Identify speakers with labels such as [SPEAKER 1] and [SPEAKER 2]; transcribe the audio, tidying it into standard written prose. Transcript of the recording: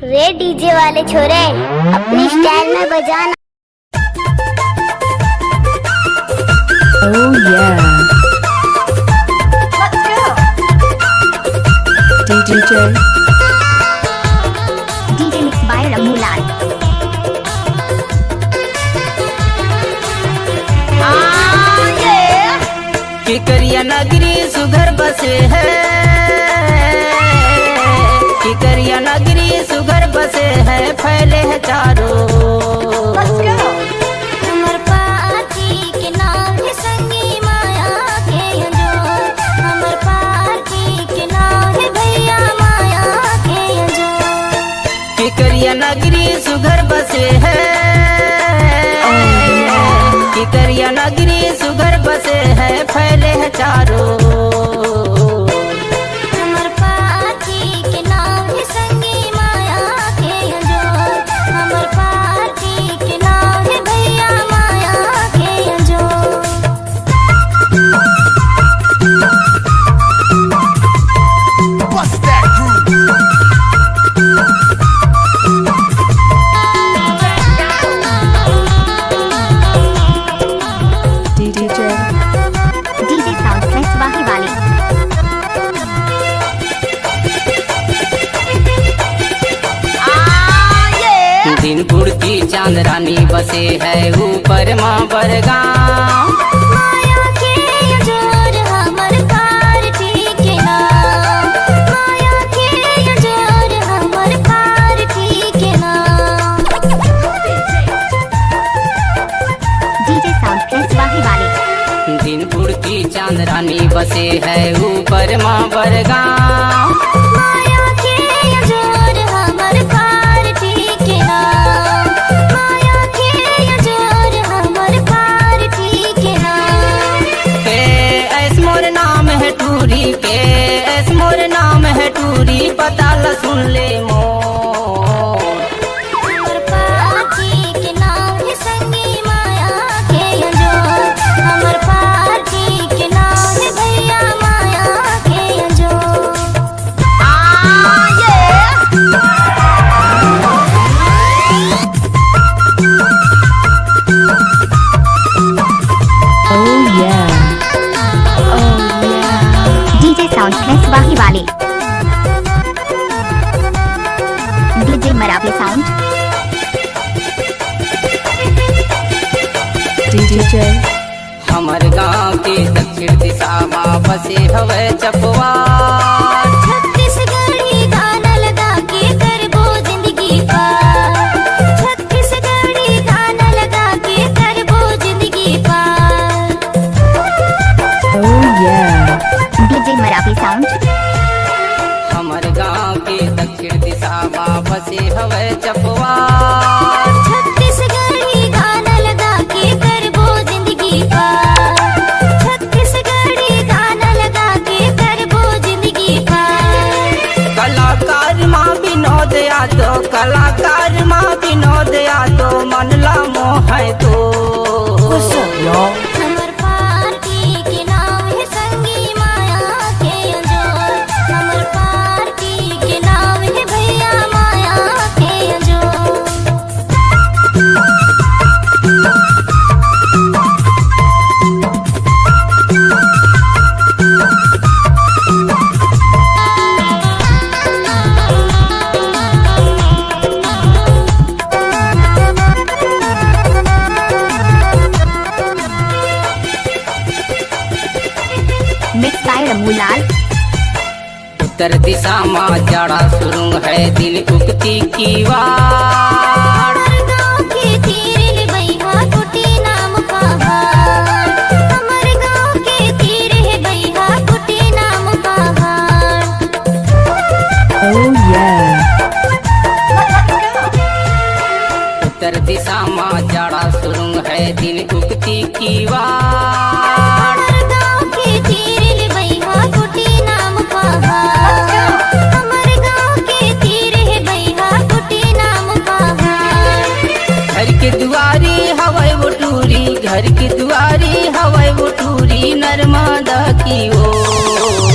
[SPEAKER 1] रे डीजे वाले छोरे अपनी स्टाइल में बजाना।
[SPEAKER 2] Oh yeah.
[SPEAKER 3] Let's go.
[SPEAKER 2] DJ
[SPEAKER 1] mixed by Ramulal।
[SPEAKER 4] किकरिया नगरी सुघर बसे है, किकरिया नगरी सुघर बसे है, फैले है चारों।
[SPEAKER 3] Let's go.
[SPEAKER 1] हमर पार्टी के नाम है संगी माया के अंजोर, हमर पार्टी के नाम है भैया माया के अंजोर।
[SPEAKER 4] किकरिया नगरी सुघर बसे है, किकरिया नगरी सुघर बसे है, फैले है चारों।
[SPEAKER 1] हमर पार्टी के नाम है संगी माया के अंजोर, हमर पार्टी के नाम है भैया माया के अंजोर।
[SPEAKER 5] Bust that groove.
[SPEAKER 1] DJ sound plus वाही वाली।
[SPEAKER 4] दिन बुढ़ती चांद रानी बसे है, ऊपर माँ बरगाम।
[SPEAKER 1] माया के अंजोर हमर पार्टी के नाम, माया के अंजोर हमर पार्टी के नाम। डीजे साउंड प्लस वाही वाली।
[SPEAKER 4] दिन बुढ़ती चांद रानी बसे है, ऊपर माँ बरगाम।
[SPEAKER 1] माया के अंजोर हमर पार्टी के नाम, माया के अंजोर हमर पार्टी के नाम।
[SPEAKER 4] के ऐस मोर नाम है टूरी, के ऐस मोर नाम है टूरी, पता ल सुन ले मोर।
[SPEAKER 1] हमर पार्टी के नाम है संगी माया के अंजोर, हमर पार्टी के नाम है भैया माया के अंजोर।
[SPEAKER 2] Oh yeah. Oh yeah.
[SPEAKER 1] DJ sound plus वाही वाली। DJ Marathi sound.
[SPEAKER 2] DJ
[SPEAKER 4] हमर गाँव के दक्षिण दिशा में बसे हवे चपवा।
[SPEAKER 1] छत्तीसगढ़ी गाना लगा के करबो जिंदगी पार, छत्तीसगढ़ी गाना लगा के करबो जिंदगी पार।
[SPEAKER 2] Oh yeah.
[SPEAKER 1] DJ Marathi sound.
[SPEAKER 4] हमर गाँव के दक्षिण दिशा में बसे हवे चपवा।
[SPEAKER 1] छत्तीसगढ़ी गाना लगा के करबो जिंदगी पार, छत्तीसगढ़ी गाना लगा के करबो जिंदगी पार।
[SPEAKER 4] कलाकार माँ विनोद यादव, कलाकार माँ विनोद यादव, मनला मोह है तो।
[SPEAKER 1] हमर पार्टी के नाम है संगी माया के अंजोर, हमर पार्टी के नाम है भैया माया के अंजोर। Mix by रमूलाल।
[SPEAKER 4] उत्तर दिशा में जड़ा सुरुंग है, दिल उगती की वार।
[SPEAKER 1] हमर गाँव के तीर है बैहा कुटी नाम पहाड़, हमर गाँव के तीर है बैहा कुटी नाम पहाड़।
[SPEAKER 2] Oh yeah.
[SPEAKER 4] उत्तर दिशा में जड़ा सुरुंग है, दिल उगती की वार।
[SPEAKER 1] हमर गाँव के तीर है बैहा कुटी नाम पहाड़, हमर गाँव के तीर है बैहा कुटी नाम पहाड़।
[SPEAKER 4] घर के दुआरी हवाई वो टूरी, घर की दुआरी हवाई वो टूरी, नर्मदा की ओर।